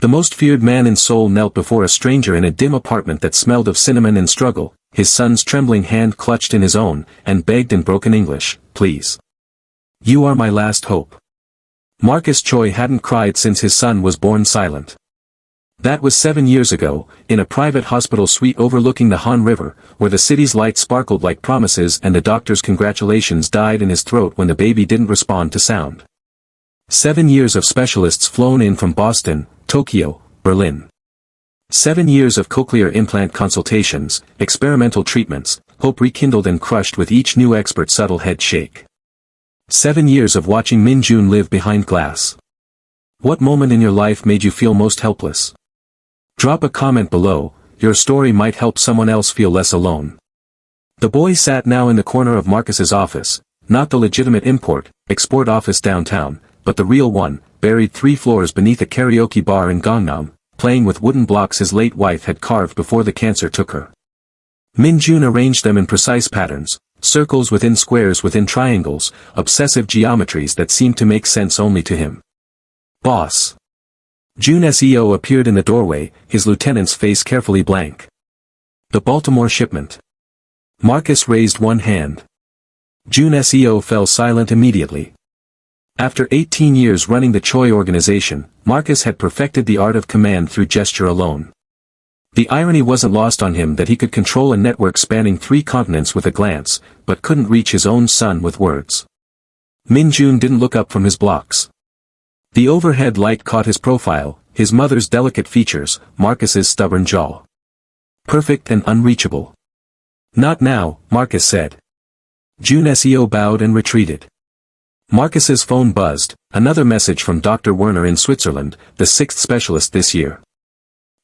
The most feared man in Seoul knelt before a stranger in a dim apartment that smelled of cinnamon and struggle, his son's trembling hand clutched in his own, and begged in broken English, "Please. You are my last hope." Marcus Choi hadn't cried since his son was born silent. That was 7 years ago, in a private hospital suite overlooking the Han River, where the city's lights sparkled like promises and the doctor's congratulations died in his throat when the baby didn't respond to sound. 7 years of specialists flown in from Boston, Tokyo, Berlin. 7 years of cochlear implant consultations, experimental treatments, hope rekindled and crushed with each new expert's subtle head shake. 7 years of watching Min-jun live behind glass. What moment in your life made you feel most helpless? Drop a comment below, your story might help someone else feel less alone. The boy sat now in the corner of Marcus's office, not the legitimate export office downtown, but the real one, buried 3 floors beneath a karaoke bar in Gangnam, playing with wooden blocks his late wife had carved before the cancer took her. Min-jun arranged them in precise patterns, circles within squares within triangles, obsessive geometries that seemed to make sense only to him. "Boss." Jun SEO appeared in the doorway, his lieutenant's face carefully blank. "The Baltimore shipment." Marcus raised one hand. Jun SEO fell silent immediately. After 18 years running the Choi organization, Marcus had perfected the art of command through gesture alone. The irony wasn't lost on him that he could control a network spanning 3 continents with a glance, but couldn't reach his own son with words. Min-jun didn't look up from his blocks. The overhead light caught his profile, his mother's delicate features, Marcus's stubborn jaw. Perfect and unreachable. "Not now," Marcus said. Jun SEO bowed and retreated. Marcus's phone buzzed, another message from Dr. Werner in Switzerland, the 6th specialist this year.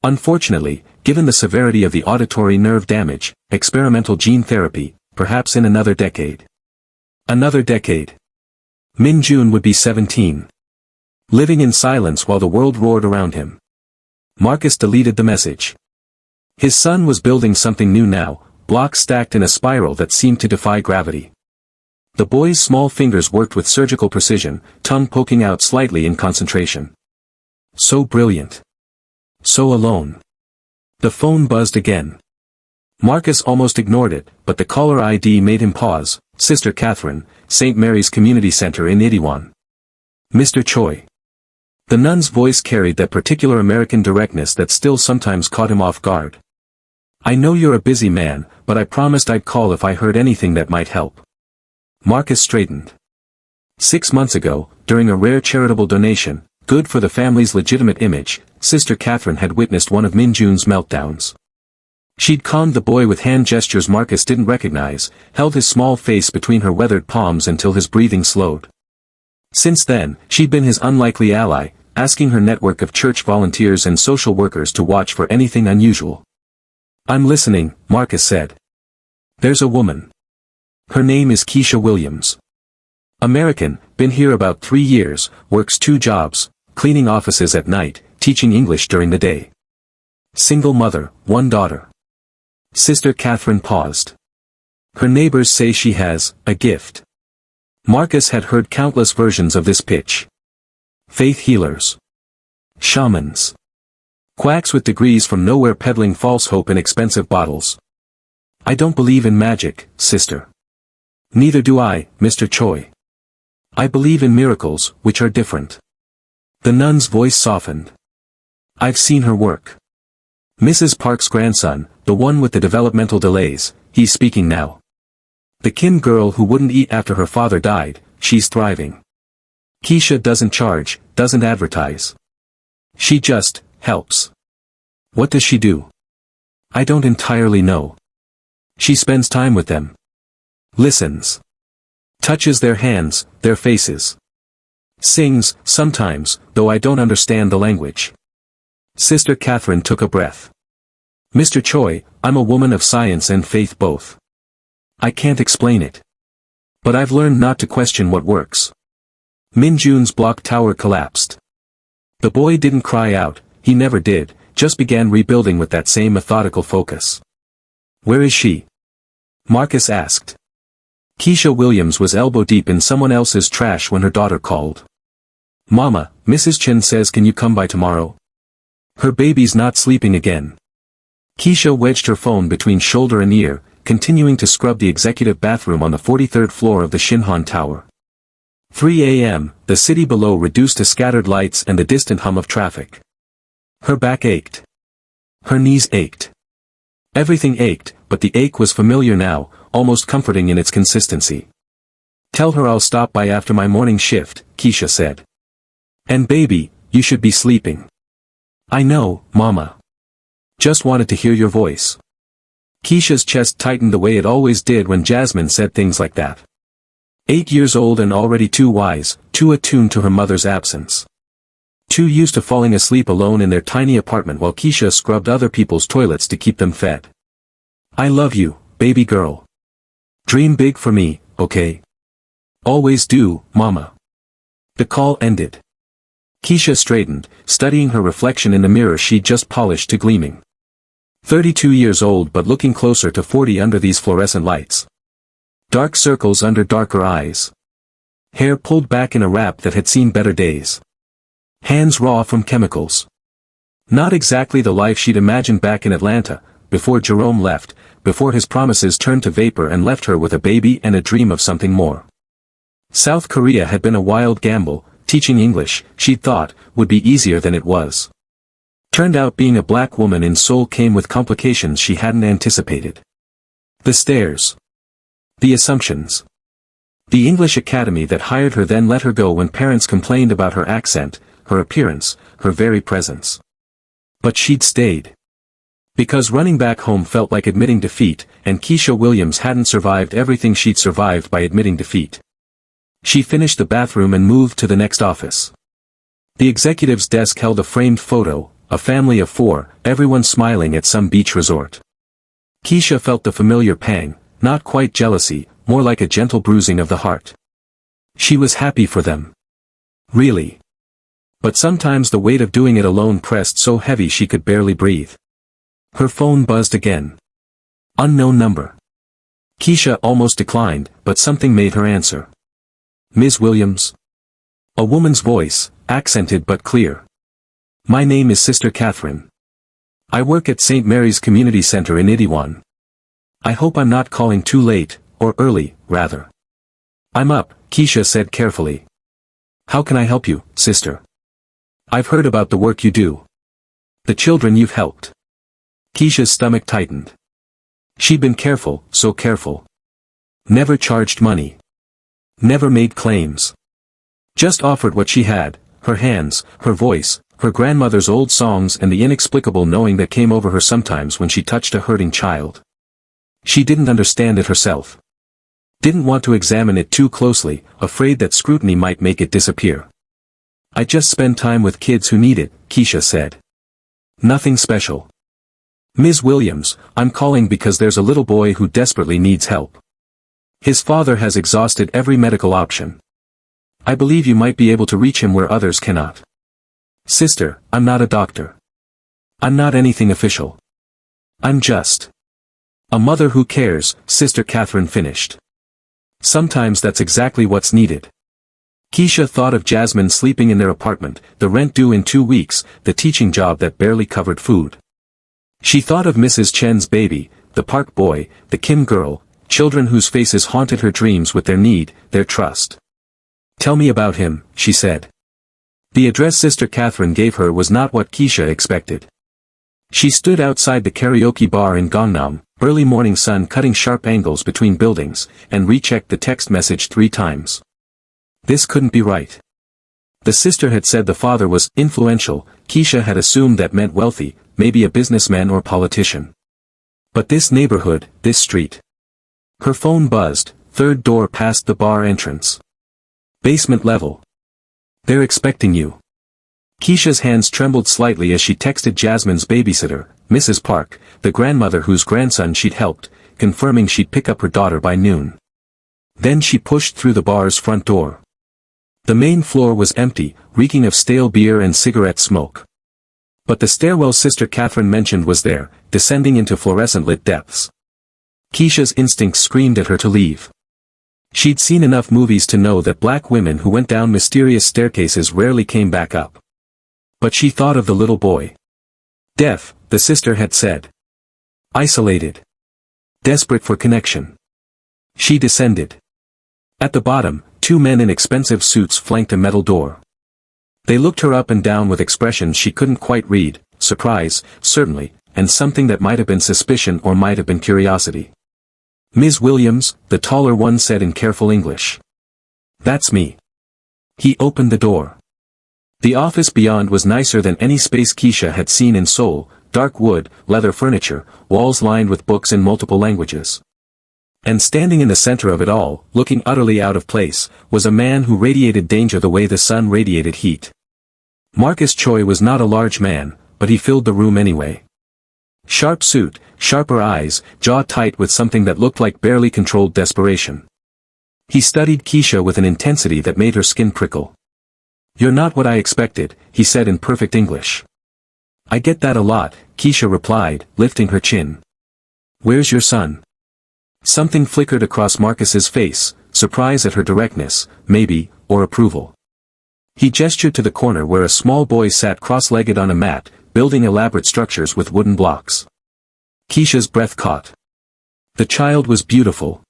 Unfortunately, given the severity of the auditory nerve damage, experimental gene therapy, perhaps in another decade. Another decade. Min-jun would be 17. Living in silence while the world roared around him. Marcus deleted the message. His son was building something new now, blocks stacked in a spiral that seemed to defy gravity. The boy's small fingers worked with surgical precision, tongue poking out slightly in concentration. So brilliant. So alone. The phone buzzed again. Marcus almost ignored it, but the caller ID made him pause. Sister Catherine, St. Mary's Community Center in Itaewon. "Mr. Choi." The nun's voice carried that particular American directness that still sometimes caught him off guard. "I know you're a busy man, but I promised I'd call if I heard anything that might help." Marcus straightened. 6 months ago, during a rare charitable donation, good for the family's legitimate image, Sister Catherine had witnessed one of Min-jun's meltdowns. She'd calmed the boy with hand gestures Marcus didn't recognize, held his small face between her weathered palms until his breathing slowed. Since then, she'd been his unlikely ally, asking her network of church volunteers and social workers to watch for anything unusual. "I'm listening," Marcus said. "There's a woman. Her name is Keisha Williams. American, been here about 3 years, works 2 jobs, cleaning offices at night, teaching English during the day. Single mother, 1 daughter." Sister Catherine paused. "Her neighbors say she has a gift." Marcus had heard countless versions of this pitch. Faith healers. Shamans. Quacks with degrees from nowhere peddling false hope in expensive bottles. "I don't believe in magic, sister." "Neither do I, Mr. Choi. I believe in miracles, which are different." The nun's voice softened. "I've seen her work. Mrs. Park's grandson, the one with the developmental delays, he's speaking now. The Kim girl who wouldn't eat after her father died, she's thriving. Keisha doesn't charge, doesn't advertise. She just helps." "What does she do?" "I don't entirely know. She spends time with them. Listens. Touches their hands, their faces. Sings, sometimes, though I don't understand the language." Sister Catherine took a breath. "Mr. Choi, I'm a woman of science and faith both. I can't explain it. But I've learned not to question what works." Min-jun's block tower collapsed. The boy didn't cry out, he never did, just began rebuilding with that same methodical focus. "Where is she?" Marcus asked. Keisha Williams was elbow-deep in someone else's trash when her daughter called. "Mama, Mrs. Chen says can you come by tomorrow?" Her baby's not sleeping again. Keisha wedged her phone between shoulder and ear, continuing to scrub the executive bathroom on the 43rd floor of the Shinhan Tower. 3 a.m., the city below reduced to scattered lights and the distant hum of traffic. Her back ached. Her knees ached. Everything ached, but the ache was familiar now, almost comforting in its consistency. "Tell her I'll stop by after my morning shift," Keisha said. "And baby, you should be sleeping." "I know, Mama. Just wanted to hear your voice." Keisha's chest tightened the way it always did when Jasmine said things like that. 8 years old and already too wise, too attuned to her mother's absence. Too used to falling asleep alone in their tiny apartment while Keisha scrubbed other people's toilets to keep them fed. "I love you, baby girl. Dream big for me, okay? Always do, Mama." The call ended. Keisha straightened, studying her reflection in the mirror she'd just polished to gleaming. 32 years old but looking closer to 40 under these fluorescent lights. Dark circles under darker eyes. Hair pulled back in a wrap that had seen better days. Hands raw from chemicals. Not exactly the life she'd imagined back in Atlanta, before Jerome left, before his promises turned to vapor and left her with a baby and a dream of something more. South Korea had been a wild gamble. Teaching English, she'd thought, would be easier than it was. Turned out being a black woman in Seoul came with complications she hadn't anticipated. The stares. The assumptions. The English academy that hired her then let her go when parents complained about her accent, her appearance, her very presence. But she'd stayed. Because running back home felt like admitting defeat, and Keisha Williams hadn't survived everything she'd survived by admitting defeat. She finished the bathroom and moved to the next office. The executive's desk held a framed photo, a family of 4, everyone smiling at some beach resort. Keisha felt the familiar pang, not quite jealousy, more like a gentle bruising of the heart. She was happy for them. Really. But sometimes the weight of doing it alone pressed so heavy she could barely breathe. Her phone buzzed again. Unknown number. Keisha almost declined, but something made her answer. "Ms. Williams?" A woman's voice, accented but clear. "My name is Sister Catherine. I work at St. Mary's Community Center in Itaewon. I hope I'm not calling too late, or early, rather." "I'm up," Keisha said carefully. "How can I help you, sister?" "I've heard about the work you do. The children you've helped." Keisha's stomach tightened. She'd been careful, so careful. Never charged money. Never made claims. Just offered what she had, her hands, her voice, her grandmother's old songs and the inexplicable knowing that came over her sometimes when she touched a hurting child. She didn't understand it herself. Didn't want to examine it too closely, afraid that scrutiny might make it disappear. "I just spend time with kids who need it," Keisha said. "Nothing special." "Ms. Williams, I'm calling because there's a little boy who desperately needs help. His father has exhausted every medical option. I believe you might be able to reach him where others cannot." "Sister, I'm not a doctor. I'm not anything official. I'm just a mother who cares," Sister Catherine finished. "Sometimes that's exactly what's needed." Keisha thought of Jasmine sleeping in their apartment, the rent due in 2 weeks, the teaching job that barely covered food. She thought of Mrs. Chen's baby, the Park boy, the Kim girl, children whose faces haunted her dreams with their need, their trust. "Tell me about him," she said. The address Sister Catherine gave her was not what Keisha expected. She stood outside the karaoke bar in Gangnam, early morning sun cutting sharp angles between buildings, and rechecked the text message 3 times. This couldn't be right. The sister had said the father was influential. Keisha had assumed that meant wealthy, maybe a businessman or politician. But this neighborhood, this street. Her phone buzzed, 3rd door past the bar entrance. "Basement level. They're expecting you." Keisha's hands trembled slightly as she texted Jasmine's babysitter, Mrs. Park, the grandmother whose grandson she'd helped, confirming she'd pick up her daughter by noon. Then she pushed through the bar's front door. The main floor was empty, reeking of stale beer and cigarette smoke. But the stairwell Sister Catherine mentioned was there, descending into fluorescent-lit depths. Keisha's instincts screamed at her to leave. She'd seen enough movies to know that black women who went down mysterious staircases rarely came back up. But she thought of the little boy. Deaf, the sister had said. Isolated. Desperate for connection. She descended. At the bottom, two men in expensive suits flanked a metal door. They looked her up and down with expressions she couldn't quite read, surprise, certainly, and something that might have been suspicion or might have been curiosity. Ms. Williams, the taller one said in careful English. That's me. He opened the door. The office beyond was nicer than any space Keisha had seen in Seoul, dark wood, leather furniture, walls lined with books in multiple languages. And standing in the center of it all, looking utterly out of place, was a man who radiated danger the way the sun radiated heat. Marcus Choi was not a large man, but he filled the room anyway. Sharp suit, sharper eyes, jaw tight with something that looked like barely controlled desperation. He studied Keisha with an intensity that made her skin prickle. "You're not what I expected," he said in perfect English. "I get that a lot," Keisha replied, lifting her chin. "Where's your son?" Something flickered across Marcus's face, surprise at her directness, maybe, or approval. He gestured to the corner where a small boy sat cross-legged on a mat, building elaborate structures with wooden blocks. Keisha's breath caught. The child was beautiful.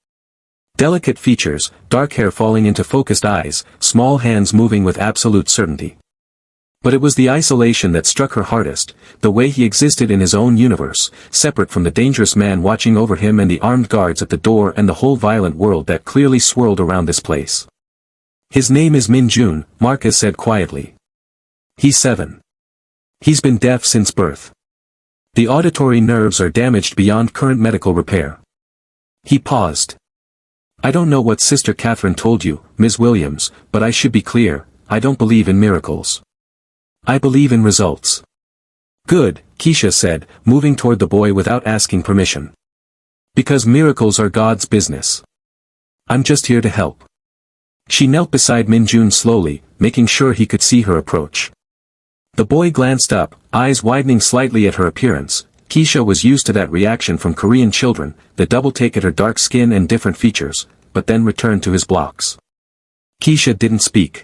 Delicate features, dark hair falling into focused eyes, small hands moving with absolute certainty. But it was the isolation that struck her hardest, the way he existed in his own universe, separate from the dangerous man watching over him and the armed guards at the door and the whole violent world that clearly swirled around this place. "His name is Min-jun," Marcus said quietly. "He's 7. He's been deaf since birth. The auditory nerves are damaged beyond current medical repair." He paused. "I don't know what Sister Catherine told you, Ms. Williams, but I should be clear, I don't believe in miracles. I believe in results." "Good," Keisha said, moving toward the boy without asking permission. "Because miracles are God's business. I'm just here to help." She knelt beside Min-jun slowly, making sure he could see her approach. The boy glanced up, eyes widening slightly at her appearance. Keisha was used to that reaction from Korean children, the double take at her dark skin and different features, but then returned to his blocks. Keisha didn't speak.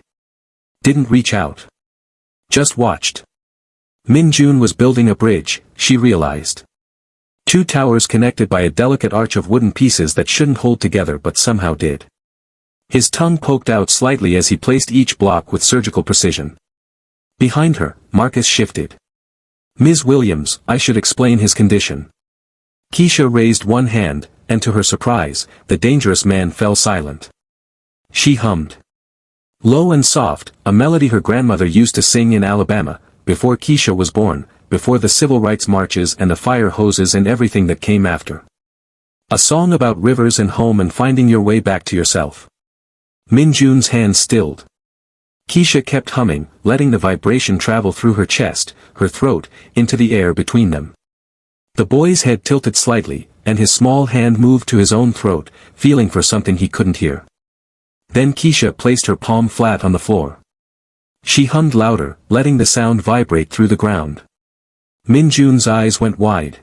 Didn't reach out. Just watched. Min-jun was building a bridge, she realized. Two towers connected by a delicate arch of wooden pieces that shouldn't hold together but somehow did. His tongue poked out slightly as he placed each block with surgical precision. Behind her, Marcus shifted. "Ms. Williams, I should explain his condition." Keisha raised one hand, and to her surprise, the dangerous man fell silent. She hummed. Low and soft, a melody her grandmother used to sing in Alabama, before Keisha was born, before the civil rights marches and the fire hoses and everything that came after. A song about rivers and home and finding your way back to yourself. Min-jun's hand stilled. Keisha kept humming, letting the vibration travel through her chest, her throat, into the air between them. The boy's head tilted slightly, and his small hand moved to his own throat, feeling for something he couldn't hear. Then Keisha placed her palm flat on the floor. She hummed louder, letting the sound vibrate through the ground. Min-jun's eyes went wide.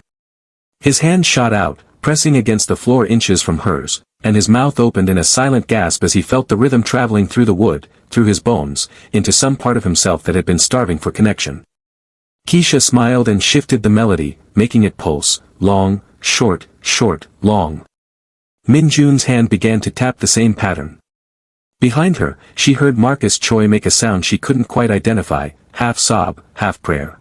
His hand shot out, pressing against the floor inches from hers, and his mouth opened in a silent gasp as he felt the rhythm traveling through the wood, through his bones, into some part of himself that had been starving for connection. Keisha smiled and shifted the melody, making it pulse, long, short, short, long. Min-jun's hand began to tap the same pattern. Behind her, she heard Marcus Choi make a sound she couldn't quite identify, half sob, half prayer.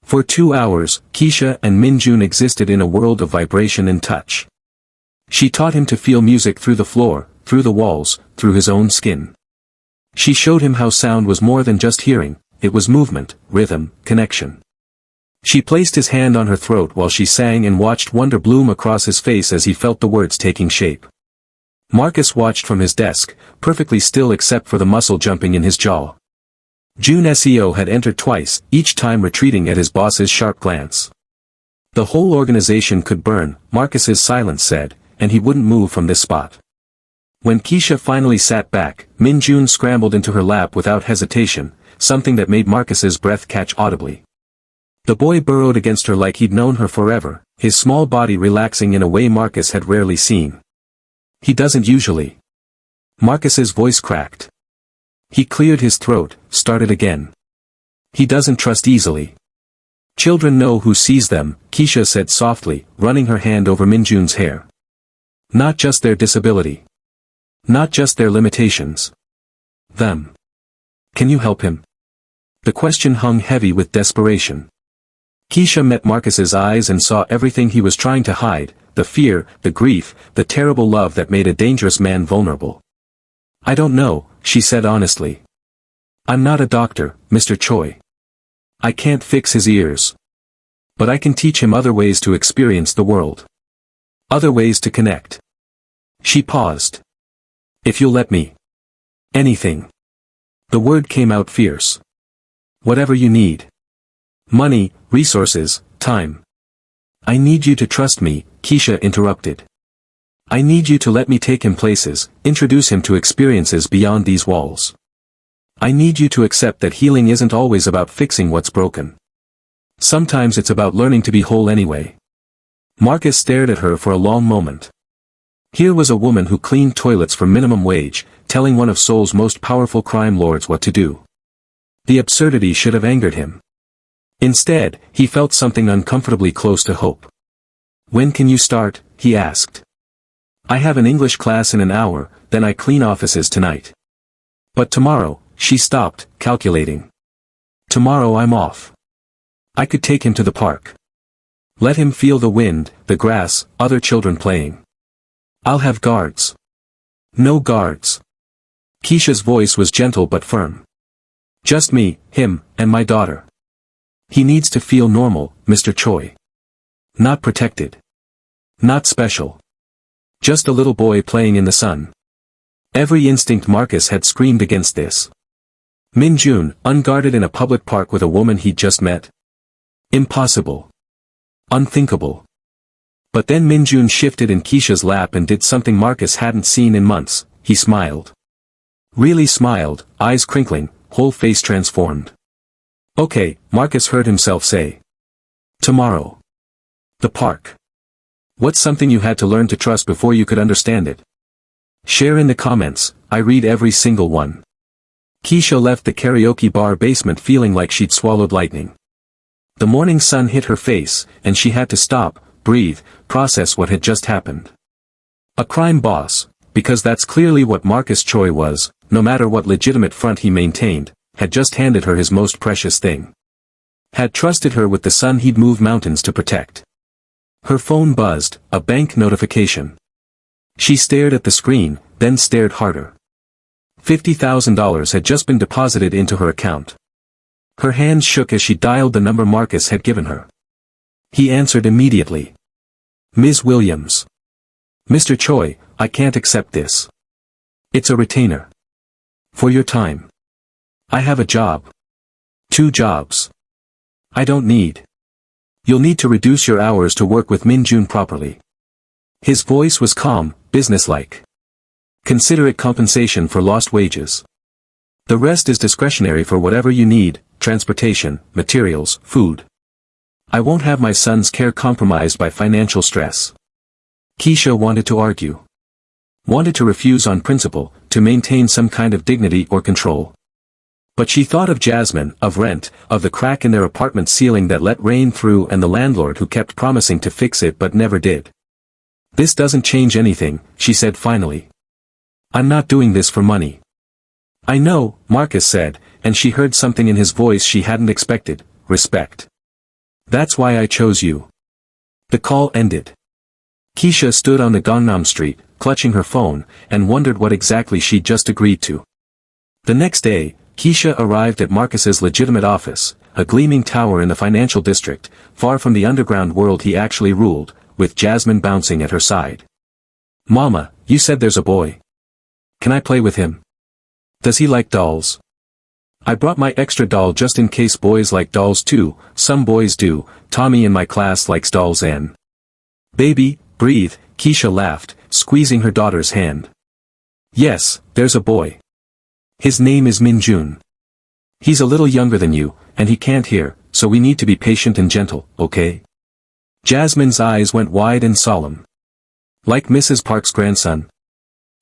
For 2 hours, Keisha and Min-jun existed in a world of vibration and touch. She taught him to feel music through the floor, through the walls, through his own skin. She showed him how sound was more than just hearing, it was movement, rhythm, connection. She placed his hand on her throat while she sang and watched wonder bloom across his face as he felt the words taking shape. Marcus watched from his desk, perfectly still except for the muscle jumping in his jaw. Jun Seo had entered twice, each time retreating at his boss's sharp glance. The whole organization could burn, Marcus's silence said, and he wouldn't move from this spot. When Keisha finally sat back, Min-jun scrambled into her lap without hesitation, something that made Marcus's breath catch audibly. The boy burrowed against her like he'd known her forever, his small body relaxing in a way Marcus had rarely seen. He doesn't usually. Marcus's voice cracked. He cleared his throat, started again. He doesn't trust easily. Children know who sees them, Keisha said softly, running her hand over Min-jun's hair. Not just their disability. Not just their limitations. Them. Can you help him? The question hung heavy with desperation. Keisha met Marcus's eyes and saw everything he was trying to hide, the fear, the grief, the terrible love that made a dangerous man vulnerable. I don't know, she said honestly. I'm not a doctor, Mr. Choi. I can't fix his ears. But I can teach him other ways to experience the world. Other ways to connect. She paused. If you'll let me. Anything. The word came out fierce. Whatever you need. Money, resources, time. I need you to trust me, Keisha interrupted. I need you to let me take him places, introduce him to experiences beyond these walls. I need you to accept that healing isn't always about fixing what's broken. Sometimes it's about learning to be whole anyway. Marcus stared at her for a long moment. Here was a woman who cleaned toilets for minimum wage, telling one of Seoul's most powerful crime lords what to do. The absurdity should have angered him. Instead, he felt something uncomfortably close to hope. When can you start? He asked. I have an English class in an hour, then I clean offices tonight. But tomorrow, she stopped, calculating. Tomorrow I'm off. I could take him to the park. Let him feel the wind, the grass, other children playing. I'll have guards. No guards. Keisha's voice was gentle but firm. Just me, him, and my daughter. He needs to feel normal, Mr. Choi. Not protected. Not special. Just a little boy playing in the sun. Every instinct Marcus had screamed against this. Min-jun, unguarded in a public park with a woman he'd just met. Impossible. Unthinkable. But then Min-jun shifted in Keisha's lap and did something Marcus hadn't seen in months. He smiled. Really smiled, eyes crinkling, whole face transformed. Okay, Marcus heard himself say. Tomorrow. The park. What's something you had to learn to trust before you could understand it? Share in the comments, I read every single one. Keisha left the karaoke bar basement feeling like she'd swallowed lightning. The morning sun hit her face, and she had to stop, breathe, process what had just happened. A crime boss, because that's clearly what Marcus Choi was, no matter what legitimate front he maintained, had just handed her his most precious thing. Had trusted her with the son he'd moved mountains to protect. Her phone buzzed, a bank notification. She stared at the screen, then stared harder. $50,000 had just been deposited into her account. Her hands shook as she dialed the number Marcus had given her. He answered immediately. Ms. Williams. Mr. Choi, I can't accept this. It's a retainer. For your time. I have a job. 2 jobs. I don't need. You'll need to reduce your hours to work with Min-jun properly. His voice was calm, businesslike. Consider it compensation for lost wages. The rest is discretionary for whatever you need, transportation, materials, food. I won't have my son's care compromised by financial stress. Keisha wanted to argue. Wanted to refuse on principle, to maintain some kind of dignity or control. But she thought of Jasmine, of rent, of the crack in their apartment ceiling that let rain through and the landlord who kept promising to fix it but never did. This doesn't change anything, she said finally. I'm not doing this for money. I know, Marcus said, and she heard something in his voice she hadn't expected, respect. That's why I chose you. The call ended. Keisha stood on the Gangnam Street, clutching her phone, and wondered what exactly she'd just agreed to. The next day, Keisha arrived at Marcus's legitimate office, a gleaming tower in the financial district, far from the underground world he actually ruled, with Jasmine bouncing at her side. Mama, you said there's a boy. Can I play with him? Does he like dolls? I brought my extra doll just in case boys like dolls too, some boys do, Tommy in my class likes dolls and... Baby, breathe, Keisha laughed, squeezing her daughter's hand. Yes, there's a boy. His name is Min-jun. He's a little younger than you, and he can't hear, so we need to be patient and gentle, okay? Jasmine's eyes went wide and solemn. Like Mrs. Park's grandson.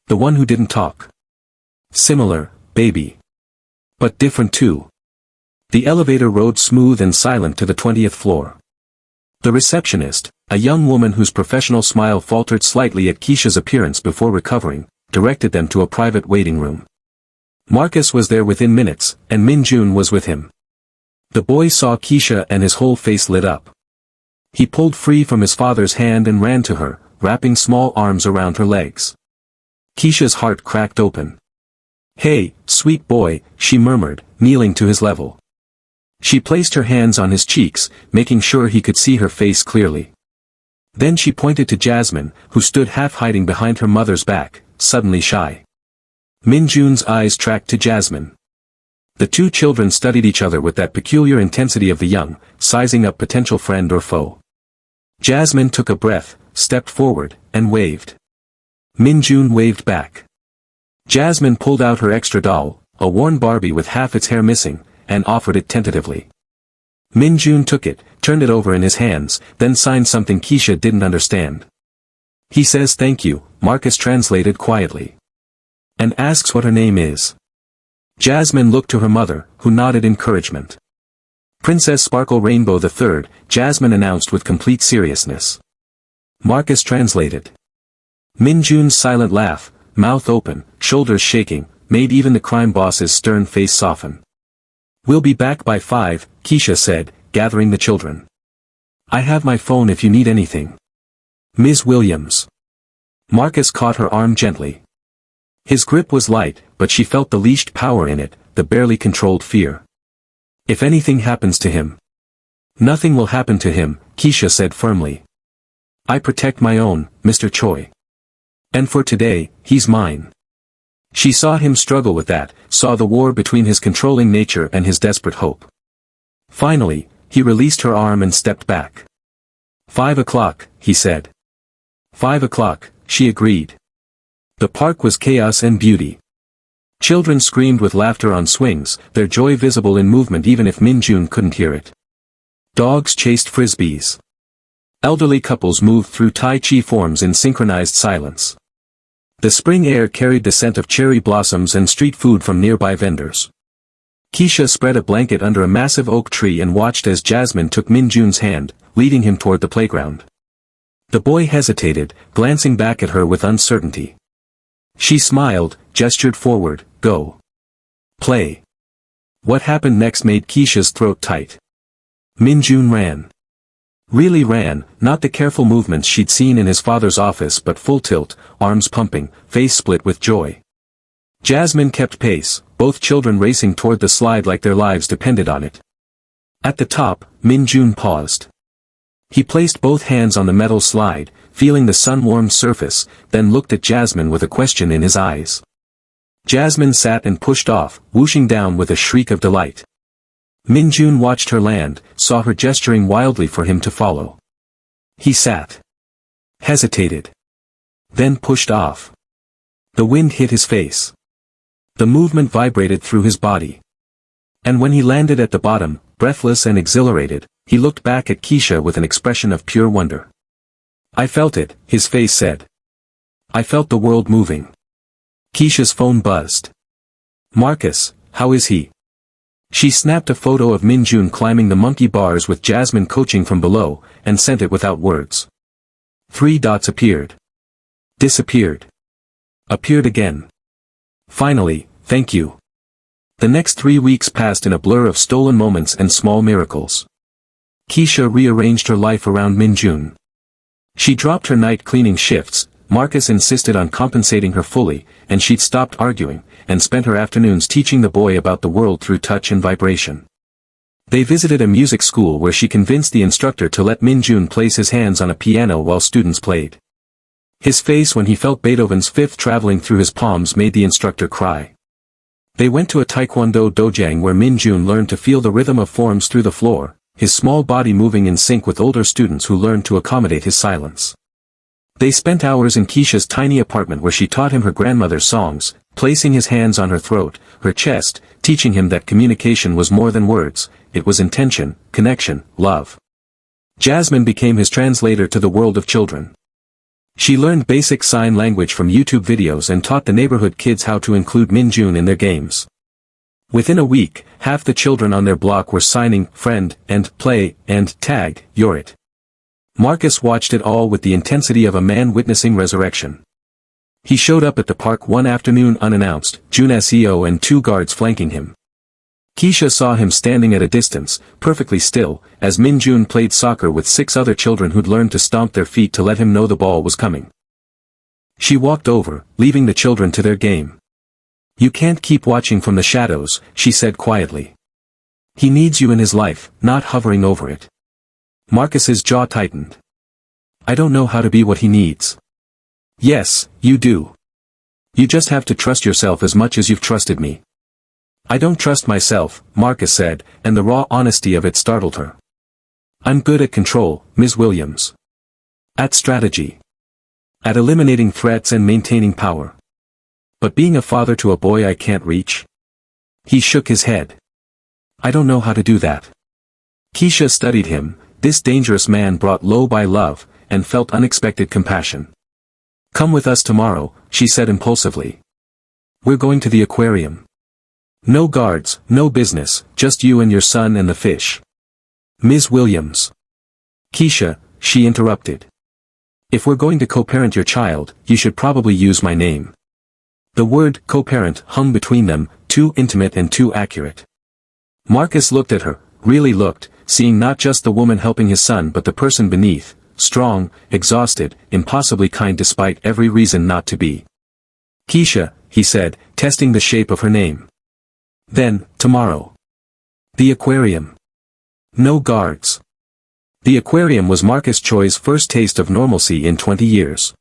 The one who didn't talk. Similar, baby. But different too. The elevator rode smooth and silent to the 20th floor. The receptionist, a young woman whose professional smile faltered slightly at Keisha's appearance before recovering, directed them to a private waiting room. Marcus was there within minutes, and Min-jun was with him. The boy saw Keisha and his whole face lit up. He pulled free from his father's hand and ran to her, wrapping small arms around her legs. Keisha's heart cracked open. "Hey, sweet boy," she murmured, kneeling to his level. She placed her hands on his cheeks, making sure he could see her face clearly. Then she pointed to Jasmine, who stood half hiding behind her mother's back, suddenly shy. Min-jun's eyes tracked to Jasmine. The two children studied each other with that peculiar intensity of the young, sizing up potential friend or foe. Jasmine took a breath, stepped forward, and waved. Min-jun waved back. Jasmine pulled out her extra doll, a worn Barbie with half its hair missing, and offered it tentatively. Min-jun took it, turned it over in his hands, then signed something Keisha didn't understand. "He says thank you," Marcus translated quietly. "And asks what her name is." Jasmine looked to her mother, who nodded encouragement. "Princess Sparkle Rainbow III, Jasmine announced with complete seriousness. Marcus translated. Min-jun's silent laugh, mouth open, shoulders shaking, made even the crime boss's stern face soften. "We'll be back by 5, Keisha said, gathering the children. "I have my phone if you need anything. Ms. Williams." Marcus caught her arm gently. His grip was light, but she felt the leashed power in it, the barely controlled fear. "If anything happens to him." "Nothing will happen to him," Keisha said firmly. "I protect my own, Mr. Choi. And for today, he's mine." She saw him struggle with that, saw the war between his controlling nature and his desperate hope. Finally, he released her arm and stepped back. 5 o'clock, he said. 5 o'clock, she agreed. The park was chaos and beauty. Children screamed with laughter on swings, their joy visible in movement even if Min-jun couldn't hear it. Dogs chased frisbees. Elderly couples moved through Tai Chi forms in synchronized silence. The spring air carried the scent of cherry blossoms and street food from nearby vendors. Keisha spread a blanket under a massive oak tree and watched as Jasmine took Min-jun's hand, leading him toward the playground. The boy hesitated, glancing back at her with uncertainty. She smiled, gestured forward, "Go. Play." What happened next made Keisha's throat tight. Min-jun ran. Really ran, not the careful movements she'd seen in his father's office but full tilt, arms pumping, face split with joy. Jasmine kept pace, both children racing toward the slide like their lives depended on it. At the top, Min-jun paused. He placed both hands on the metal slide, feeling the sun-warmed surface, then looked at Jasmine with a question in his eyes. Jasmine sat and pushed off, whooshing down with a shriek of delight. Min-jun watched her land, saw her gesturing wildly for him to follow. He sat. Hesitated. Then pushed off. The wind hit his face. The movement vibrated through his body. And when he landed at the bottom, breathless and exhilarated, he looked back at Keisha with an expression of pure wonder. "I felt it," his face said. "I felt the world moving." Keisha's phone buzzed. "Marcus, how is he?" She snapped a photo of Min-jun climbing the monkey bars with Jasmine coaching from below, and sent it without words. 3 dots appeared. Disappeared. Appeared again. Finally, "Thank you." The next 3 weeks passed in a blur of stolen moments and small miracles. Keisha rearranged her life around Min-jun. She dropped her night cleaning shifts, Marcus insisted on compensating her fully, and she'd stopped arguing, and spent her afternoons teaching the boy about the world through touch and vibration. They visited a music school where she convinced the instructor to let Min-jun place his hands on a piano while students played. His face when he felt Beethoven's Fifth traveling through his palms made the instructor cry. They went to a taekwondo dojang where Min-jun learned to feel the rhythm of forms through the floor, his small body moving in sync with older students who learned to accommodate his silence. They spent hours in Keisha's tiny apartment where she taught him her grandmother's songs, placing his hands on her throat, her chest, teaching him that communication was more than words, it was intention, connection, love. Jasmine became his translator to the world of children. She learned basic sign language from YouTube videos and taught the neighborhood kids how to include Min-jun in their games. Within a week, half the children on their block were signing friend and play and tag, you're it. Marcus watched it all with the intensity of a man witnessing resurrection. He showed up at the park one afternoon unannounced, Jun Seo and 2 guards flanking him. Keisha saw him standing at a distance, perfectly still, as Min-jun played soccer with 6 other children who'd learned to stomp their feet to let him know the ball was coming. She walked over, leaving the children to their game. You can't keep watching from the shadows, she said quietly. He needs you in his life, not hovering over it. Marcus's jaw tightened. I don't know how to be what he needs. Yes, you do. You just have to trust yourself as much as you've trusted me. I don't trust myself, Marcus said, and the raw honesty of it startled her. I'm good at control, Ms. Williams. At strategy. At eliminating threats and maintaining power. But being a father to a boy I can't reach? He shook his head. I don't know how to do that. Keisha studied him, this dangerous man brought low by love, and felt unexpected compassion. Come with us tomorrow, she said impulsively. We're going to the aquarium. No guards, no business, just you and your son and the fish. Ms. Williams. Keisha, she interrupted. If we're going to co-parent your child, you should probably use my name. The word co-parent hung between them, too intimate and too accurate. Marcus looked at her, really looked, seeing not just the woman helping his son but the person beneath, strong, exhausted, impossibly kind despite every reason not to be. Keisha, he said, testing the shape of her name. Then, tomorrow. The aquarium. No guards. The aquarium was Marcus Choi's first taste of normalcy in 20 years.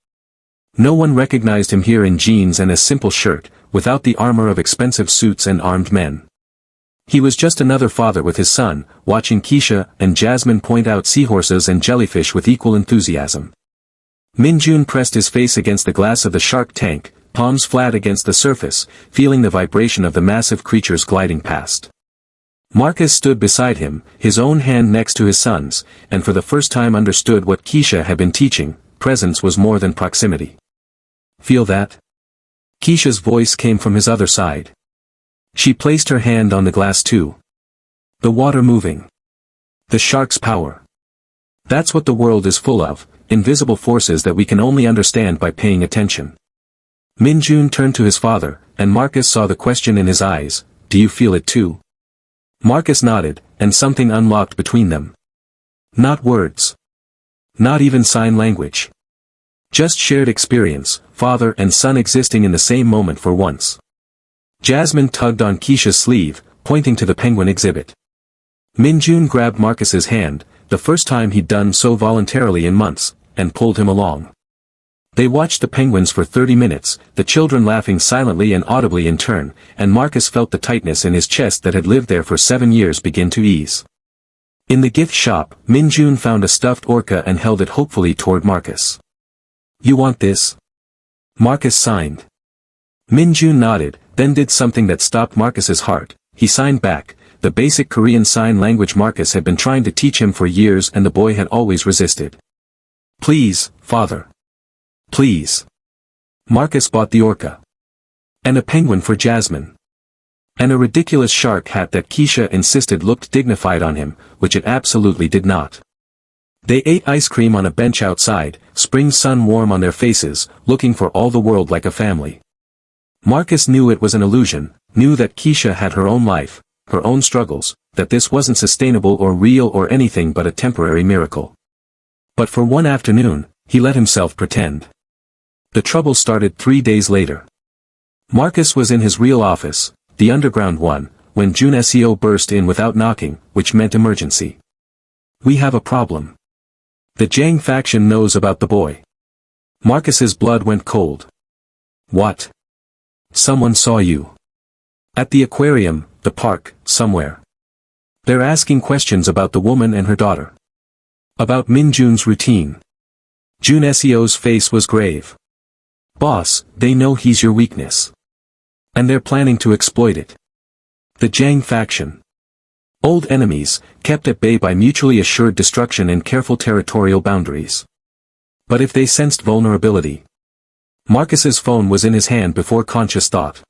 No one recognized him here in jeans and a simple shirt, without the armor of expensive suits and armed men. He was just another father with his son, watching Keisha and Jasmine point out seahorses and jellyfish with equal enthusiasm. Min-jun pressed his face against the glass of the shark tank, palms flat against the surface, feeling the vibration of the massive creatures gliding past. Marcus stood beside him, his own hand next to his son's, and for the first time understood what Keisha had been teaching, presence was more than proximity. Feel that? Keisha's voice came from his other side. She placed her hand on the glass too. The water moving. The shark's power. That's what the world is full of, invisible forces that we can only understand by paying attention. Min-jun turned to his father, and Marcus saw the question in his eyes, do you feel it too? Marcus nodded, and something unlocked between them. Not words. Not even sign language. Just shared experience, father and son existing in the same moment for once. Jasmine tugged on Keisha's sleeve, pointing to the penguin exhibit. Min-jun grabbed Marcus's hand, the first time he'd done so voluntarily in months, and pulled him along. They watched the penguins for 30 minutes, the children laughing silently and audibly in turn, and Marcus felt the tightness in his chest that had lived there for 7 years begin to ease. In the gift shop, Min-jun found a stuffed orca and held it hopefully toward Marcus. You want this? Marcus signed. Min-jun nodded, then did something that stopped Marcus's heart. He signed back, the basic Korean sign language Marcus had been trying to teach him for years and the boy had always resisted. Please, father. Please. Marcus bought the orca. And a penguin for Jasmine. And a ridiculous shark hat that Keisha insisted looked dignified on him, which it absolutely did not. They ate ice cream on a bench outside, spring sun warm on their faces, looking for all the world like a family. Marcus knew it was an illusion, knew that Keisha had her own life, her own struggles, that this wasn't sustainable or real or anything but a temporary miracle. But for one afternoon, he let himself pretend. The trouble started 3 days later. Marcus was in his real office, the underground one, when Jun Seo burst in without knocking, which meant emergency. We have a problem. The Jang faction knows about the boy. Marcus's blood went cold. What? Someone saw you. At the aquarium, the park, somewhere. They're asking questions about the woman and her daughter. About Min-jun's routine. Jun Seo's face was grave. Boss, they know he's your weakness. And they're planning to exploit it. The Jang faction. Old enemies, kept at bay by mutually assured destruction and careful territorial boundaries. But if they sensed vulnerability. Marcus's phone was in his hand before conscious thought.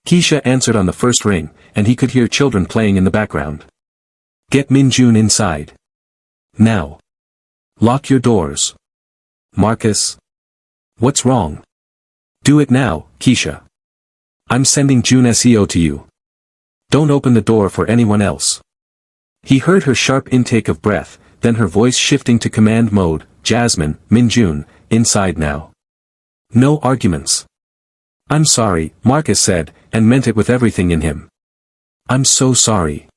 Keisha answered on the first ring, and he could hear children playing in the background. Get Min-jun inside. Now. Lock your doors. Marcus. What's wrong? Do it now, Keisha. I'm sending Jun SEO to you. Don't open the door for anyone else. He heard her sharp intake of breath, then her voice shifting to command mode. Jasmine, Min-jun, inside now. No arguments. I'm sorry, Marcus said, and meant it with everything in him. I'm so sorry.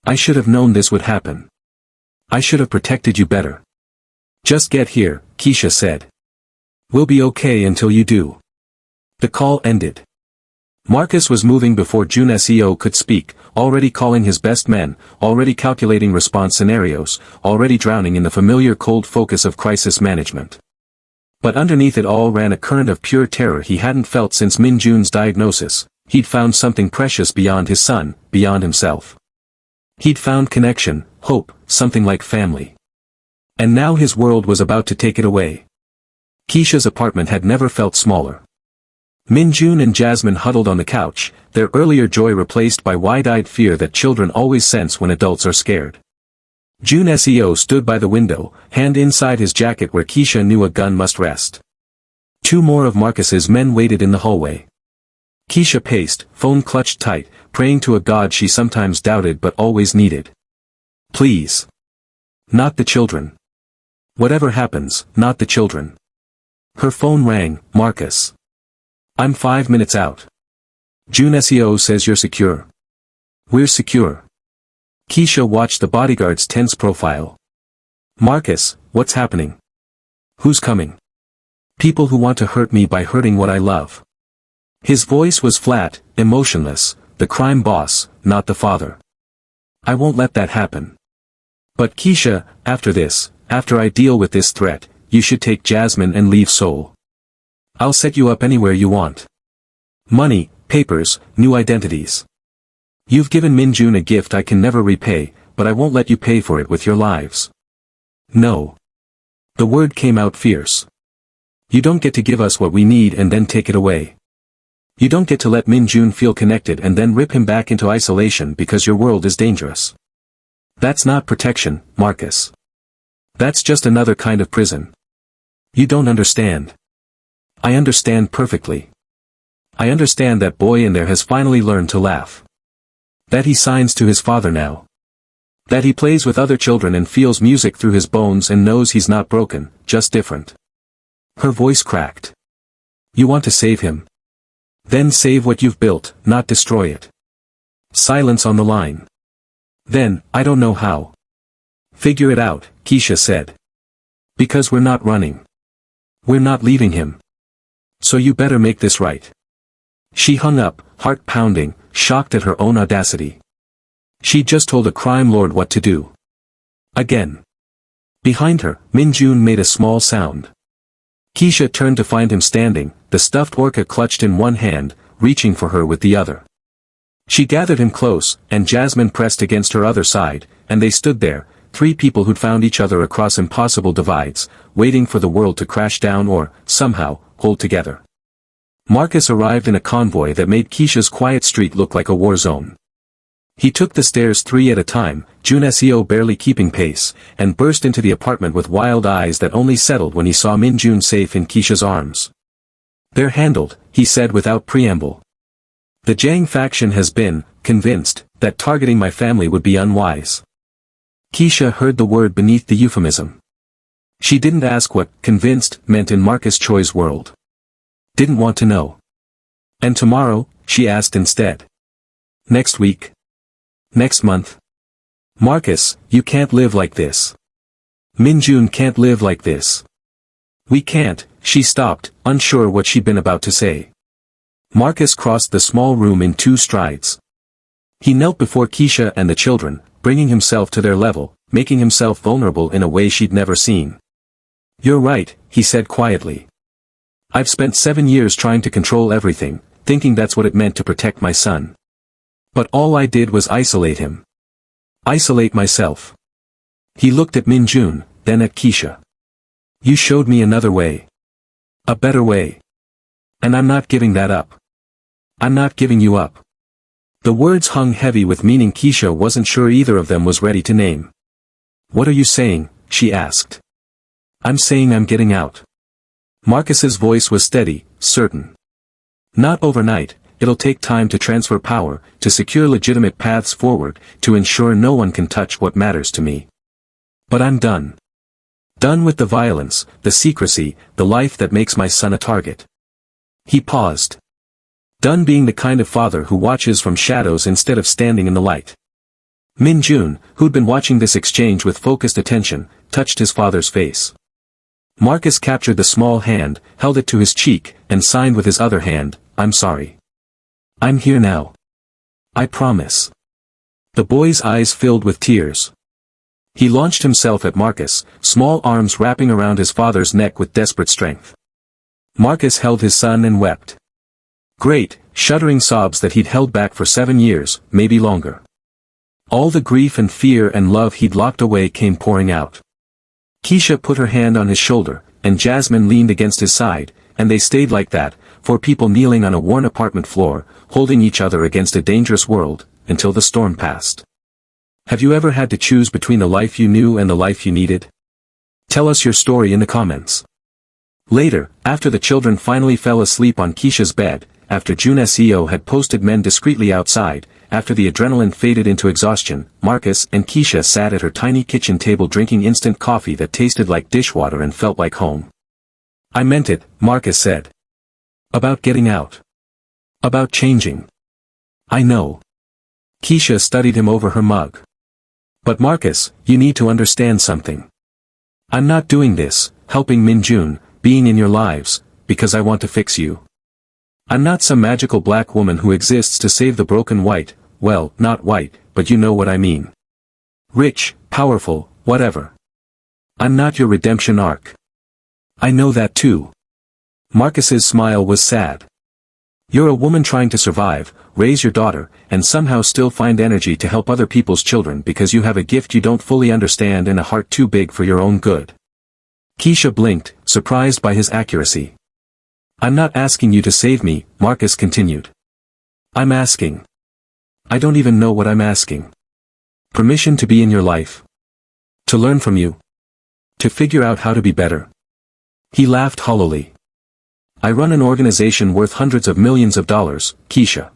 I should have known this would happen. I should have protected you better. Just get here, Keisha said. We'll be okay until you do. The call ended. Marcus was moving before Jun SEO could speak, already calling his best men, already calculating response scenarios, already drowning in the familiar cold focus of crisis management. But underneath it all ran a current of pure terror he hadn't felt since Min-jun's diagnosis. He'd found something precious beyond his son, beyond himself. He'd found connection, hope, something like family. And now his world was about to take it away. Keisha's apartment had never felt smaller. Min-jun and Jasmine huddled on the couch, their earlier joy replaced by wide-eyed fear that children always sense when adults are scared. Jun SEO stood by the window, hand inside his jacket where Keisha knew a gun must rest. Two more of Marcus's men waited in the hallway. Keisha paced, phone clutched tight, praying to a god she sometimes doubted but always needed. Please. Not the children. Whatever happens, not the children. Her phone rang. Marcus. I'm 5 minutes out. Jun SEO says you're secure. We're secure. Keisha watched the bodyguard's tense profile. Marcus, what's happening? Who's coming? People who want to hurt me by hurting what I love. His voice was flat, emotionless, the crime boss, not the father. I won't let that happen. But Keisha, after this, after I deal with this threat, you should take Jasmine and leave Seoul. I'll set you up anywhere you want. Money, papers, new identities. You've given Min-jun a gift I can never repay, but I won't let you pay for it with your lives. No. The word came out fierce. You don't get to give us what we need and then take it away. You don't get to let Min-jun feel connected and then rip him back into isolation because your world is dangerous. That's not protection, Marcus. That's just another kind of prison. You don't understand. I understand perfectly. I understand that boy in there has finally learned to laugh. That he signs to his father now. That he plays with other children and feels music through his bones and knows he's not broken, just different. Her voice cracked. You want to save him? Then save what you've built, not destroy it. Silence on the line. Then, I don't know how. Figure it out, Keisha said. Because we're not running. We're not leaving him. So you better make this right. She hung up, heart pounding, shocked at her own audacity. She'd just told a crime lord what to do. Again. Behind her, Min-jun made a small sound. Keisha turned to find him standing, the stuffed orca clutched in one hand, reaching for her with the other. She gathered him close, and Jasmine pressed against her other side, and they stood there, three people who'd found each other across impossible divides, waiting for the world to crash down or, somehow, hold together. Marcus arrived in a convoy that made Keisha's quiet street look like a war zone. He took the stairs 3 at a time, Jun SEO barely keeping pace, and burst into the apartment with wild eyes that only settled when he saw Min-jun safe in Keisha's arms. They're handled, he said without preamble. The Jang faction has been convinced that targeting my family would be unwise. Keisha heard the word beneath the euphemism. She didn't ask what convinced meant in Marcus Choi's world. Didn't want to know. And tomorrow, she asked instead. Next week? Next month? Marcus, you can't live like this. Min-jun can't live like this. We can't, she stopped, unsure what she'd been about to say. Marcus crossed the small room in 2 strides. He knelt before Keisha and the children, bringing himself to their level, making himself vulnerable in a way she'd never seen. You're right, he said quietly. I've spent 7 years trying to control everything, thinking that's what it meant to protect my son. But all I did was isolate him. Isolate myself. He looked at Min-jun, then at Keisha. You showed me another way. A better way. And I'm not giving that up. I'm not giving you up. The words hung heavy with meaning Keisha wasn't sure either of them was ready to name. What are you saying? She asked. I'm saying I'm getting out. Marcus's voice was steady, certain. Not overnight, it'll take time to transfer power, to secure legitimate paths forward, to ensure no one can touch what matters to me. But I'm done. Done with the violence, the secrecy, the life that makes my son a target. He paused. Done being the kind of father who watches from shadows instead of standing in the light. Min-jun, who'd been watching this exchange with focused attention, touched his father's face. Marcus captured the small hand, held it to his cheek, and signed with his other hand, I'm sorry. I'm here now. I promise. The boy's eyes filled with tears. He launched himself at Marcus, small arms wrapping around his father's neck with desperate strength. Marcus held his son and wept. Great, shuddering sobs that he'd held back for 7 years, maybe longer. All the grief and fear and love he'd locked away came pouring out. Keisha put her hand on his shoulder, and Jasmine leaned against his side, and they stayed like that, 4 people kneeling on a worn apartment floor, holding each other against a dangerous world, until the storm passed. Have you ever had to choose between the life you knew and the life you needed? Tell us your story in the comments. Later, after the children finally fell asleep on Keisha's bed, after Jun SEO had posted men discreetly outside, after the adrenaline faded into exhaustion, Marcus and Keisha sat at her tiny kitchen table drinking instant coffee that tasted like dishwater and felt like home. I meant it, Marcus said. About getting out. About changing. I know. Keisha studied him over her mug. But Marcus, you need to understand something. I'm not doing this, helping Min-jun, being in your lives, because I want to fix you. I'm not some magical black woman who exists to save the broken white, well, not white, but you know what I mean. Rich, powerful, whatever. I'm not your redemption arc. I know that too. Marcus's smile was sad. You're a woman trying to survive, raise your daughter, and somehow still find energy to help other people's children because you have a gift you don't fully understand and a heart too big for your own good. Keisha blinked, surprised by his accuracy. I'm not asking you to save me, Marcus continued. I'm asking. I don't even know what I'm asking. Permission to be in your life. To learn from you. To figure out how to be better. He laughed hollowly. I run an organization worth hundreds of millions of dollars, Keisha.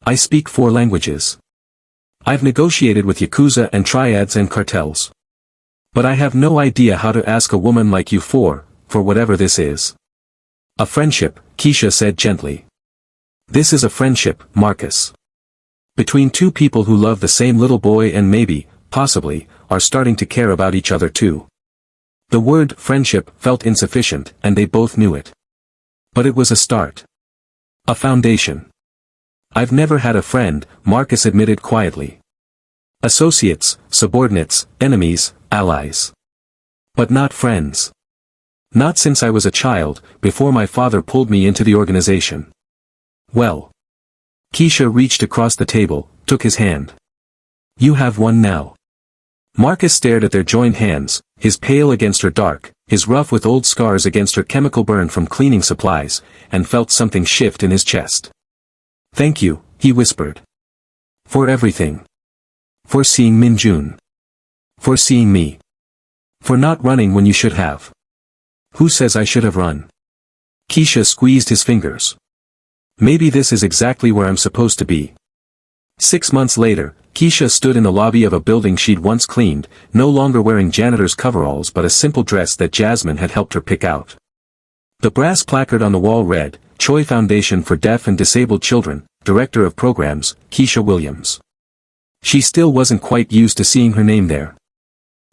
I speak 4 languages. I've negotiated with Yakuza and triads and cartels. But I have no idea how to ask a woman like you for whatever this is. A friendship, Keisha said gently. This is a friendship, Marcus. Between 2 people who love the same little boy and maybe, possibly, are starting to care about each other too. The word friendship felt insufficient, and they both knew it. But it was a start. A foundation. I've never had a friend, Marcus admitted quietly. Associates, subordinates, enemies, allies. But not friends. Not since I was a child, before my father pulled me into the organization. Well. Keisha reached across the table, took his hand. You have one now. Marcus stared at their joined hands, his pale against her dark, his rough with old scars against her chemical burn from cleaning supplies, and felt something shift in his chest. Thank you, he whispered. For everything. For seeing Min-jun. For seeing me. For not running when you should have. Who says I should have run? Keisha squeezed his fingers. Maybe this is exactly where I'm supposed to be. 6 months later, Keisha stood in the lobby of a building she'd once cleaned, no longer wearing janitor's coveralls but a simple dress that Jasmine had helped her pick out. The brass placard on the wall read, Choi Foundation for Deaf and Disabled Children, Director of Programs, Keisha Williams. She still wasn't quite used to seeing her name there.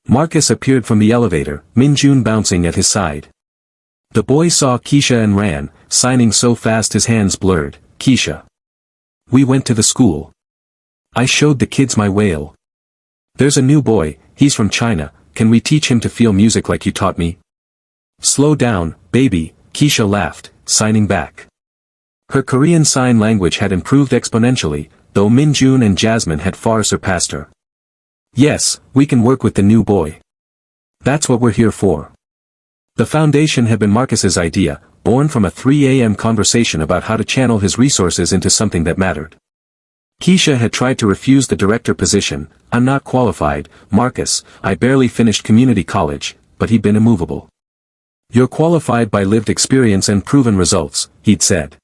Marcus appeared from the elevator, Min-jun bouncing at his side. The boy saw Keisha and ran, signing so fast his hands blurred, Keisha. We went to the school. I showed the kids my whale. There's a new boy, he's from China, can we teach him to feel music like you taught me? Slow down, baby, Keisha laughed, signing back. Her Korean sign language had improved exponentially, though Min-jun and Jasmine had far surpassed her. Yes, we can work with the new boy. That's what we're here for. The foundation had been Marcus's idea, born from a 3 a.m. conversation about how to channel his resources into something that mattered. Keisha had tried to refuse the director position. "I'm not qualified, Marcus, I barely finished community college," but he'd been immovable. "You're qualified by lived experience and proven results," he'd said.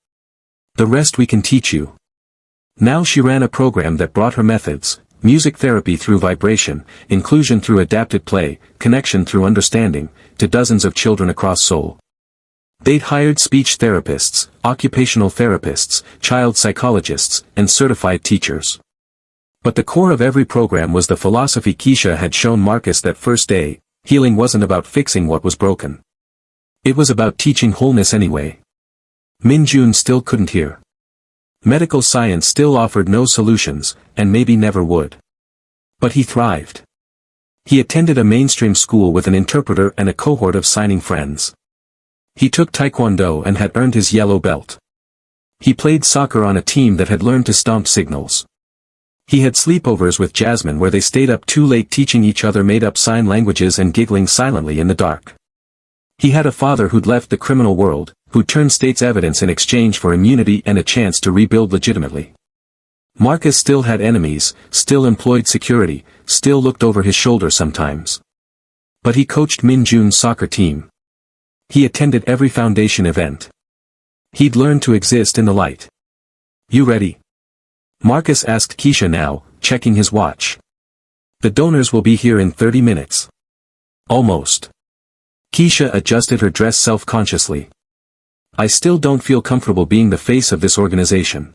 "The rest we can teach you." Now she ran a program that brought her methods: music therapy through vibration, inclusion through adapted play, connection through understanding, to dozens of children across Seoul. They'd hired speech therapists, occupational therapists, child psychologists, and certified teachers. But the core of every program was the philosophy Keisha had shown Marcus that first day: healing wasn't about fixing what was broken. It was about teaching wholeness anyway. Min-jun still couldn't hear. Medical science still offered no solutions, and maybe never would. But he thrived. He attended a mainstream school with an interpreter and a cohort of signing friends. He took taekwondo and had earned his yellow belt. He played soccer on a team that had learned to stomp signals. He had sleepovers with Jasmine where they stayed up too late teaching each other made-up sign languages and giggling silently in the dark. He had a father who'd left the criminal world, who'd turned state's evidence in exchange for immunity and a chance to rebuild legitimately. Marcus still had enemies, still employed security, still looked over his shoulder sometimes. But he coached Min-jun's soccer team. He attended every foundation event. He'd learned to exist in the light. "You ready?" Marcus asked Keisha now, checking his watch. "The donors will be here in 30 minutes. "Almost." Keisha adjusted her dress self-consciously. "I still don't feel comfortable being the face of this organization."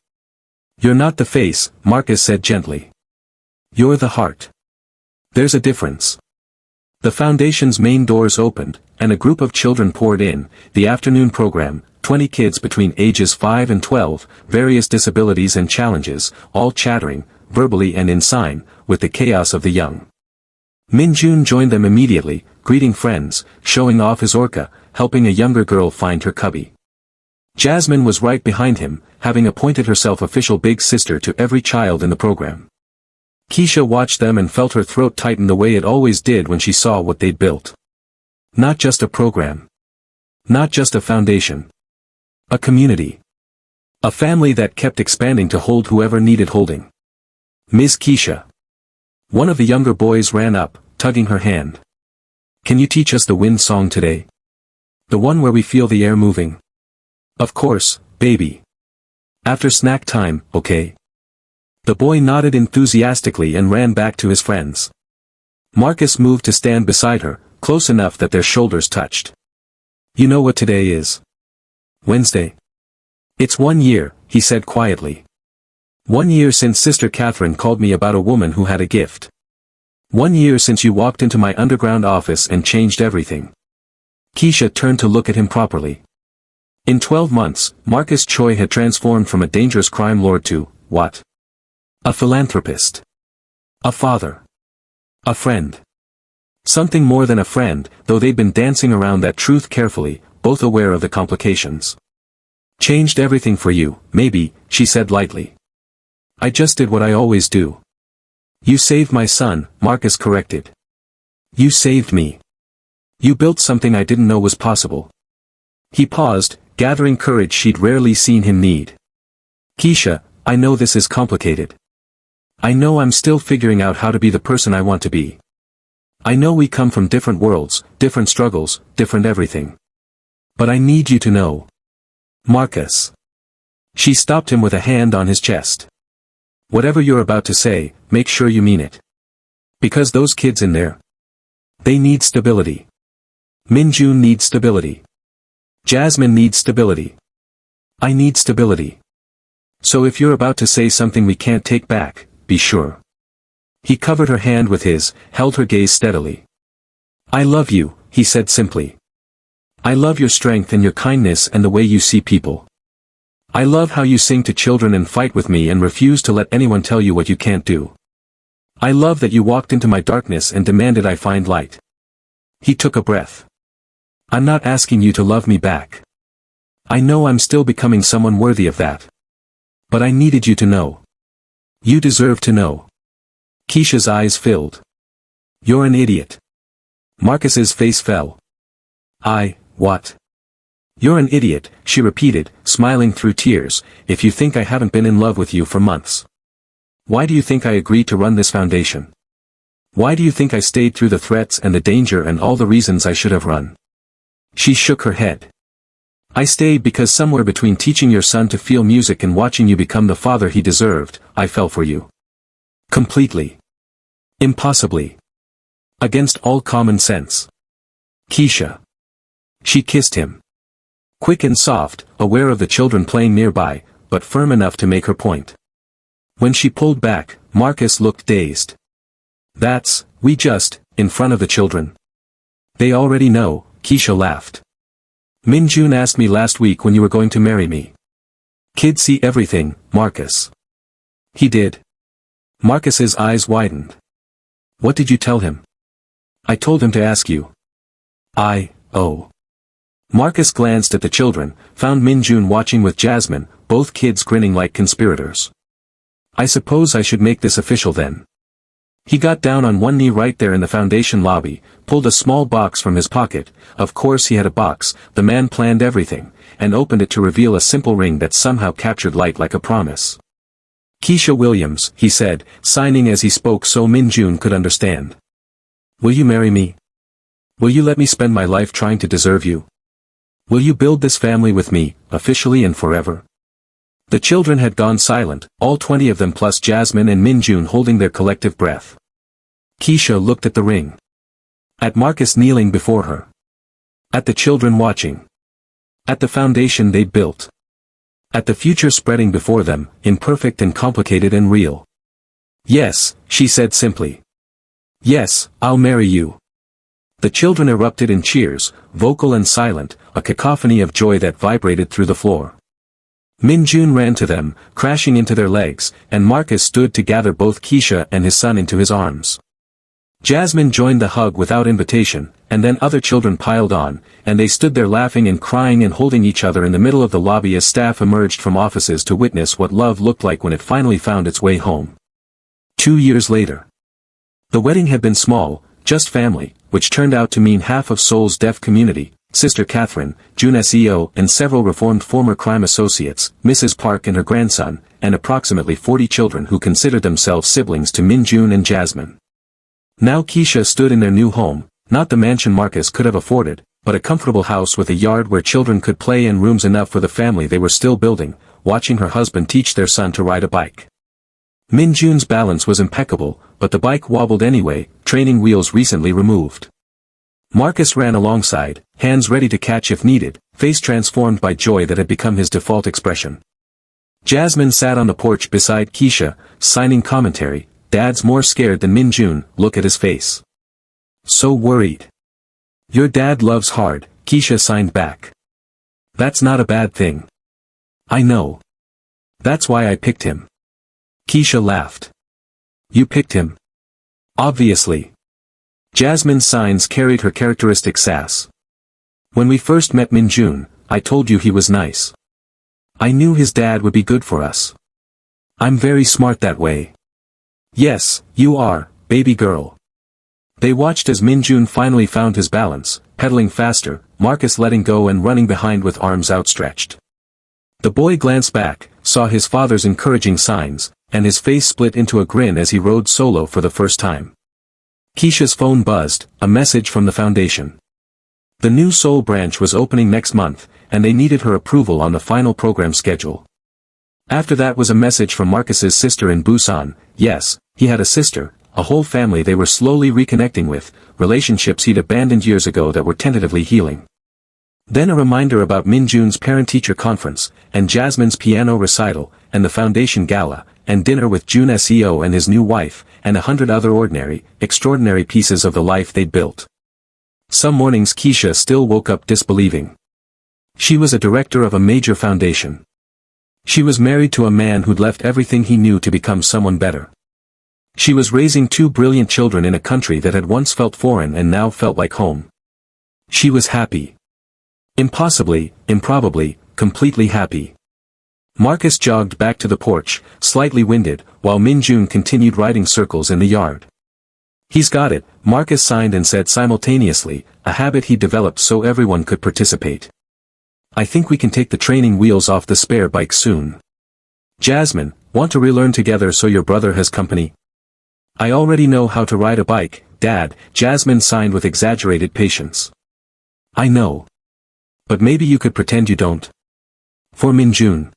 "You're not the face," Marcus said gently. "You're the heart. There's a difference." The foundation's main doors opened, and a group of children poured in. The afternoon program, 20 kids between ages 5 and 12, various disabilities and challenges, all chattering, verbally and in sign, with the chaos of the young. Min-jun joined them immediately, greeting friends, showing off his orca, helping a younger girl find her cubby. Jasmine was right behind him, having appointed herself official big sister to every child in the program. Keisha watched them and felt her throat tighten the way it always did when she saw what they'd built. Not just a program. Not just a foundation. A community. A family that kept expanding to hold whoever needed holding. "Miss Keisha." One of the younger boys ran up, tugging her hand. "Can you teach us the wind song today? The one where we feel the air moving?" "Of course, baby. After snack time, okay?" The boy nodded enthusiastically and ran back to his friends. Marcus moved to stand beside her, close enough that their shoulders touched. "You know what today is?" "Wednesday." "It's 1 year," he said quietly. 1 year since Sister Catherine called me about a woman who had a gift. 1 year since you walked into my underground office and changed everything." Keisha turned to look at him properly. In 12 months, Marcus Choi had transformed from a dangerous crime lord to, what? A philanthropist. A father. A friend. Something more than a friend, though they'd been dancing around that truth carefully, both aware of the complications. "Changed everything for you, maybe," she said lightly. "I just did what I always do." "You saved my son," Marcus corrected. "You saved me. You built something I didn't know was possible." He paused, gathering courage she'd rarely seen him need. "Keisha, I know this is complicated. I know I'm still figuring out how to be the person I want to be. I know we come from different worlds, different struggles, different everything. But I need you to know. Marcus." She stopped him with a hand on his chest. "Whatever you're about to say, make sure you mean it. Because those kids in there, they need stability. Min-jun needs stability. Jasmine needs stability. I need stability. So if you're about to say something we can't take back, be sure." He covered her hand with his, held her gaze steadily. "I love you," he said simply. "I love your strength and your kindness and the way you see people. I love how you sing to children and fight with me and refuse to let anyone tell you what you can't do. I love that you walked into my darkness and demanded I find light." He took a breath. "I'm not asking you to love me back. I know I'm still becoming someone worthy of that. But I needed you to know. You deserve to know." Keisha's eyes filled. "You're an idiot." Marcus's face fell. What? "You're an idiot," she repeated, smiling through tears, "if you think I haven't been in love with you for months. Why do you think I agreed to run this foundation? Why do you think I stayed through the threats and the danger and all the reasons I should have run? She shook her head. I stayed because somewhere between teaching your son to feel music and watching you become the father he deserved, I fell for you. Completely. Impossibly. Against all common sense. Keisha. She kissed him. Quick and soft, aware of the children playing nearby, but firm enough to make her point. When she pulled back, Marcus looked dazed. We just, in front of the children. They already know, Keisha laughed. Min-jun asked me last week when you were going to marry me. Kids see everything, Marcus. He did. Marcus's eyes widened. What did you tell him? I told him to ask you. Oh. Marcus glanced at the children, found Min-jun watching with Jasmine, both kids grinning like conspirators. I suppose I should make this official then. He got down on one knee right there in the foundation lobby, pulled a small box from his pocket, of course he had a box, the man planned everything, and opened it to reveal a simple ring that somehow captured light like a promise. Keisha Williams, he said, signing as he spoke so Min-jun could understand. Will you marry me? Will you let me spend my life trying to deserve you? Will you build this family with me, officially and forever? The children had gone silent, all 20 of them plus Jasmine and Min-jun holding their collective breath. Keisha looked at the ring. At Marcus kneeling before her. At the children watching. At the foundation they'd built. At the future spreading before them, imperfect and complicated and real. Yes, she said simply. Yes, I'll marry you. The children erupted in cheers, vocal and silent, a cacophony of joy that vibrated through the floor. Min-jun ran to them, crashing into their legs, and Marcus stood to gather both Keisha and his son into his arms. Jasmine joined the hug without invitation, and then other children piled on, and they stood there laughing and crying and holding each other in the middle of the lobby as staff emerged from offices to witness what love looked like when it finally found its way home. 2 years later. The wedding had been small, just family, which turned out to mean half of Seoul's deaf community, Sister Catherine, Jun SEO and several reformed former crime associates, Mrs. Park and her grandson, and approximately 40 children who considered themselves siblings to Min-jun and Jasmine. Now Keisha stood in their new home, not the mansion Marcus could have afforded, but a comfortable house with a yard where children could play and rooms enough for the family they were still building, watching her husband teach their son to ride a bike. Min-jun's balance was impeccable, but the bike wobbled anyway, training wheels recently removed. Marcus ran alongside, hands ready to catch if needed, face transformed by joy that had become his default expression. Jasmine sat on the porch beside Keisha, signing commentary, Dad's more scared than Min-jun, look at his face. So worried. Your dad loves hard, Keisha signed back. That's not a bad thing. I know. That's why I picked him. Keisha laughed. You picked him? Obviously. Jasmine's signs carried her characteristic sass. When we first met Min-jun, I told you he was nice. I knew his dad would be good for us. I'm very smart that way. Yes, you are, baby girl. They watched as Min-jun finally found his balance, pedaling faster, Marcus letting go and running behind with arms outstretched. The boy glanced back, saw his father's encouraging signs, and his face split into a grin as he rode solo for the first time. Keisha's phone buzzed, a message from the foundation. The new Seoul branch was opening next month, and they needed her approval on the final program schedule. After that was a message from Marcus's sister in Busan. Yes, he had a sister, a whole family they were slowly reconnecting with, relationships he'd abandoned years ago that were tentatively healing. Then a reminder about Min-jun's parent-teacher conference, and Jasmine's piano recital, and the foundation gala, and dinner with Jun SEO and his new wife, and 100 other ordinary, extraordinary pieces of the life they'd built. Some mornings Keisha still woke up disbelieving. She was a director of a major foundation. She was married to a man who'd left everything he knew to become someone better. She was raising 2 brilliant children in a country that had once felt foreign and now felt like home. She was happy. Impossibly, improbably, completely happy. Marcus jogged back to the porch, slightly winded, while Min-jun continued riding circles in the yard. He's got it, Marcus signed and said simultaneously, a habit he developed so everyone could participate. I think we can take the training wheels off the spare bike soon. Jasmine, want to relearn together so your brother has company? I already know how to ride a bike, Dad, Jasmine signed with exaggerated patience. I know. But maybe you could pretend you don't. For Min-jun.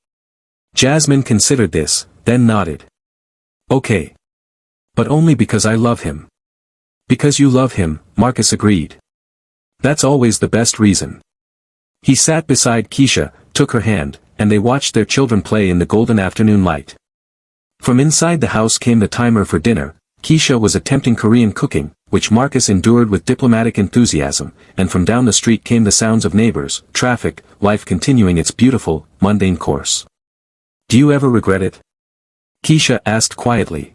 Jasmine considered this, then nodded. Okay. But only because I love him. Because you love him, Marcus agreed. That's always the best reason. He sat beside Keisha, took her hand, and they watched their children play in the golden afternoon light. From inside the house came the timer for dinner. Keisha was attempting Korean cooking, which Marcus endured with diplomatic enthusiasm, and from down the street came the sounds of neighbors, traffic, life continuing its beautiful, mundane course. Do you ever regret it? Keisha asked quietly.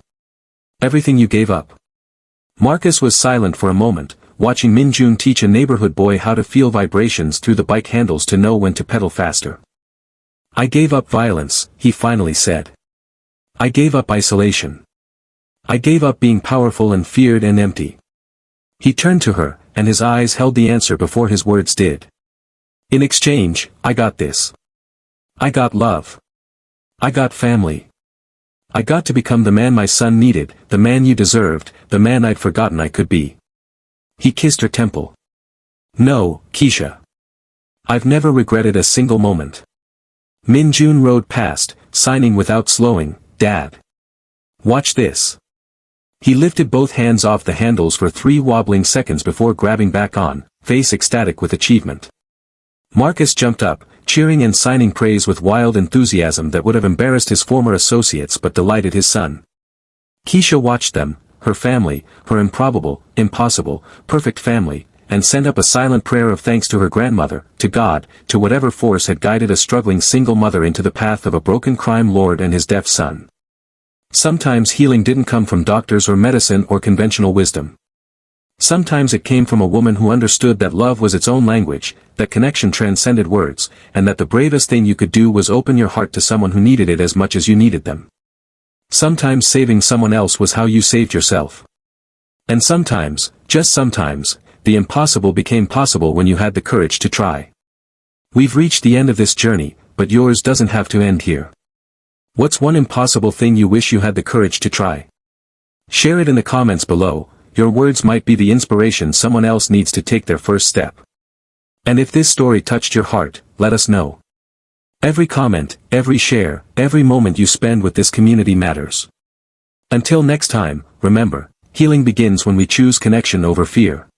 Everything you gave up. Marcus was silent for a moment, watching Min-jun teach a neighborhood boy how to feel vibrations through the bike handles to know when to pedal faster. I gave up violence, he finally said. I gave up isolation. I gave up being powerful and feared and empty. He turned to her, and his eyes held the answer before his words did. In exchange, I got this. I got love. I got family. I got to become the man my son needed, the man you deserved, the man I'd forgotten I could be. He kissed her temple. No, Keisha. I've never regretted a single moment. Min-jun rode past, signing without slowing, Dad. Watch this. He lifted both hands off the handles for 3 wobbling seconds before grabbing back on, face ecstatic with achievement. Marcus jumped up, cheering and signing praise with wild enthusiasm that would have embarrassed his former associates but delighted his son. Keisha watched them, her family, her improbable, impossible, perfect family, and sent up a silent prayer of thanks to her grandmother, to God, to whatever force had guided a struggling single mother into the path of a broken crime lord and his deaf son. Sometimes healing didn't come from doctors or medicine or conventional wisdom. Sometimes it came from a woman who understood that love was its own language, that connection transcended words, and that the bravest thing you could do was open your heart to someone who needed it as much as you needed them. Sometimes saving someone else was how you saved yourself. And sometimes, just sometimes, the impossible became possible when you had the courage to try. We've reached the end of this journey, but yours doesn't have to end here. What's one impossible thing you wish you had the courage to try? Share it in the comments below. Your words might be the inspiration someone else needs to take their first step. And if this story touched your heart, let us know. Every comment, every share, every moment you spend with this community matters. Until next time, remember, healing begins when we choose connection over fear.